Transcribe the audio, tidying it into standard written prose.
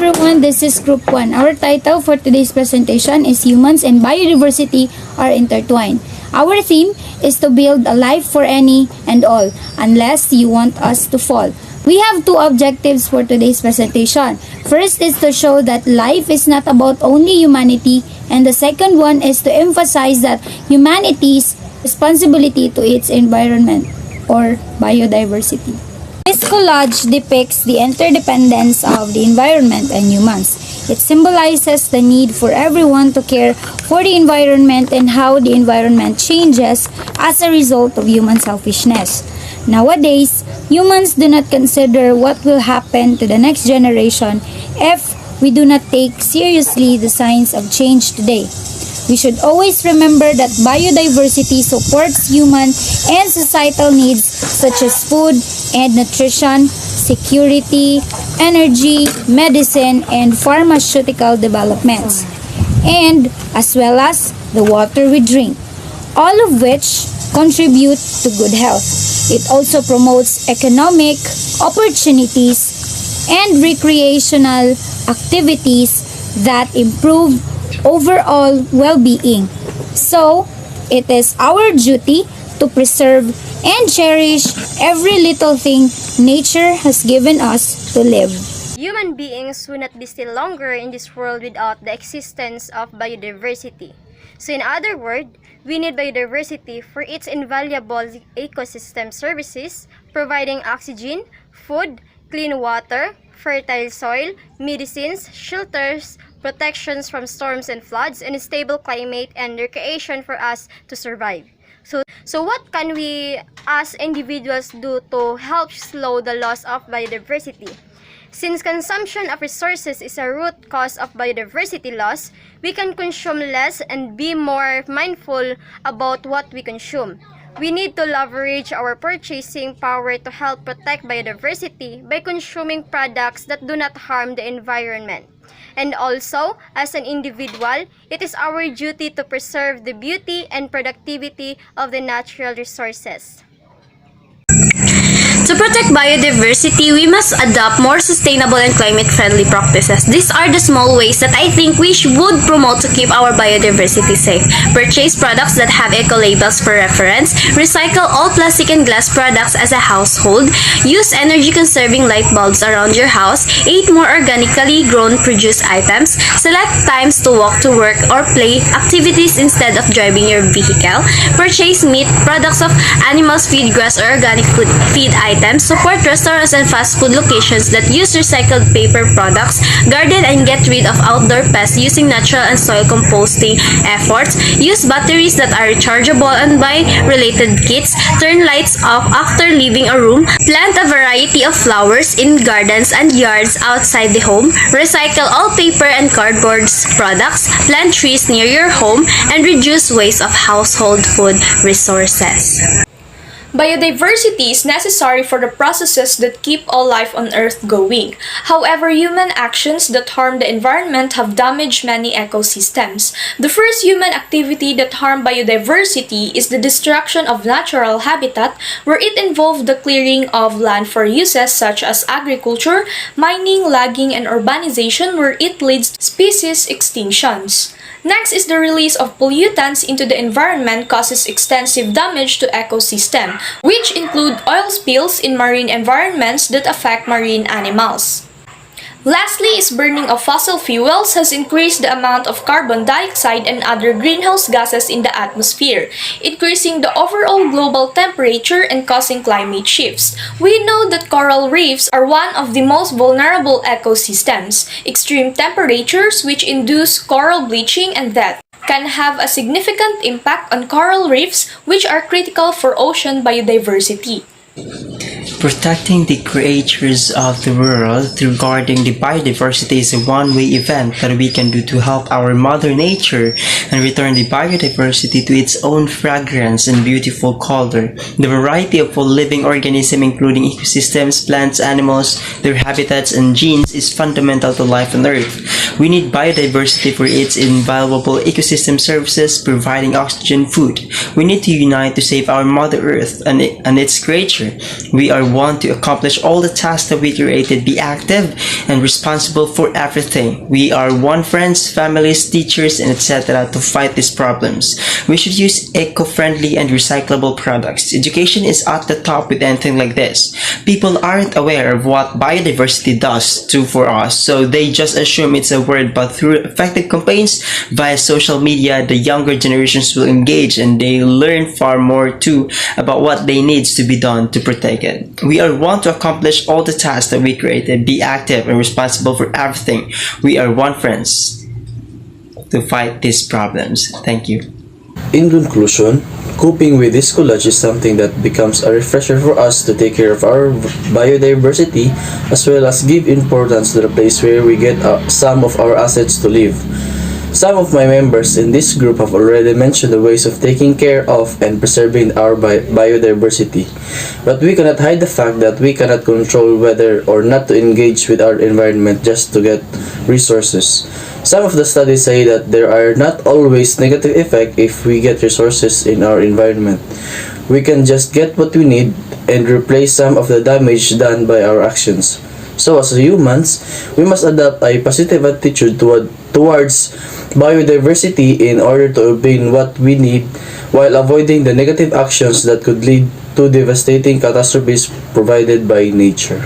everyone, this is Group 1. Our title for today's presentation is Humans and Biodiversity Are Intertwined. Our theme is to build a life for any and all, unless you want us to fall. We have two objectives for today's presentation. First is to show that life is not about only humanity, and the second one is to emphasize that humanity's responsibility to its environment or biodiversity. This collage depicts the interdependence of the environment and humans. It symbolizes the need for everyone to care for the environment and how the environment changes as a result of human selfishness. Nowadays, humans do not consider what will happen to the next generation if we do not take seriously the signs of change today. We should always remember that biodiversity supports human and societal needs such as food and nutrition, security, energy, medicine, and pharmaceutical developments, and as well as the water we drink, all of which contribute to good health. It also promotes economic opportunities and recreational activities that improve overall well-being. So, it is our duty to preserve and cherish every little thing nature has given us to live. Human beings will not be still longer in this world without the existence of biodiversity. So in other words, we need biodiversity for its invaluable ecosystem services, providing oxygen, food, clean water, fertile soil, medicines, shelters, protections from storms and floods, and a stable climate and recreation for us to survive. So what can we as individuals do to help slow the loss of biodiversity? Since consumption of resources is a root cause of biodiversity loss, we can consume less and be more mindful about what we consume. We need to leverage our purchasing power to help protect biodiversity by consuming products that do not harm the environment. And also, as an individual, it is our duty to preserve the beauty and productivity of the natural resources. To protect biodiversity, we must adopt more sustainable and climate-friendly practices. These are the small ways that I think we would promote to keep our biodiversity safe. Purchase products that have eco-labels for reference. Recycle all plastic and glass products as a household. Use energy-conserving light bulbs around your house. Eat more organically grown produce items. Select times to walk to work or play activities instead of driving your vehicle. Purchase meat, products of animals feed, grass, or organic food feed items. Support restaurants and fast food locations that use recycled paper products. Garden and get rid of outdoor pests using natural and soil composting efforts. Use batteries that are rechargeable and buy related kits. Turn lights off after leaving a room. Plant a variety of flowers in gardens and yards outside the home. Recycle all paper and cardboard products. Plant trees near your home and reduce waste of household food resources. Biodiversity is necessary for the processes that keep all life on Earth going. However, human actions that harm the environment have damaged many ecosystems. The first human activity that harmed biodiversity is the destruction of natural habitat, where it involved the clearing of land for uses such as agriculture, mining, logging, and urbanization, where it leads to species extinctions. Next is the release of pollutants into the environment causes extensive damage to ecosystem, which include oil spills in marine environments that affect marine animals. Lastly is burning of fossil fuels has increased the amount of carbon dioxide and other greenhouse gases in the atmosphere, increasing the overall global temperature and causing climate shifts. We know that coral reefs are one of the most vulnerable ecosystems. Extreme temperatures, which induce coral bleaching and death, can have a significant impact on coral reefs, which are critical for ocean biodiversity. Protecting the creatures of the world through guarding the biodiversity is a one-way event that we can do to help our mother nature and return the biodiversity to its own fragrance and beautiful color. The variety of all living organisms, including ecosystems, plants, animals, their habitats, and genes is fundamental to life on Earth. We need biodiversity for its invaluable ecosystem services, providing oxygen, food. We need to unite to save our Mother Earth and its creature. We are want to accomplish all the tasks that we created, be active and responsible for everything. We are one friends, families, teachers, and etc. to fight these problems. We should use eco-friendly and recyclable products. Education is at the top with anything like this. People aren't aware of what biodiversity does to for us, so they just assume it's a word, but through effective campaigns via social media, the younger generations will engage and they learn far more too about what they needs to be done to protect it. We are one to accomplish all the tasks that we created, be active and responsible for everything. We are one friends to fight these problems. Thank you. In conclusion, coping with this collage is something that becomes a refresher for us to take care of our biodiversity as well as give importance to the place where we get some of our assets to live. Some of my members in this group have already mentioned the ways of taking care of and preserving our biodiversity. But we cannot hide the fact that we cannot control whether or not to engage with our environment just to get resources. Some of the studies say that there are not always negative effects if we get resources in our environment. We can just get what we need and replace some of the damage done by our actions. So as humans, we must adopt a positive attitude towards biodiversity in order to obtain what we need while avoiding the negative actions that could lead to devastating catastrophes provided by nature.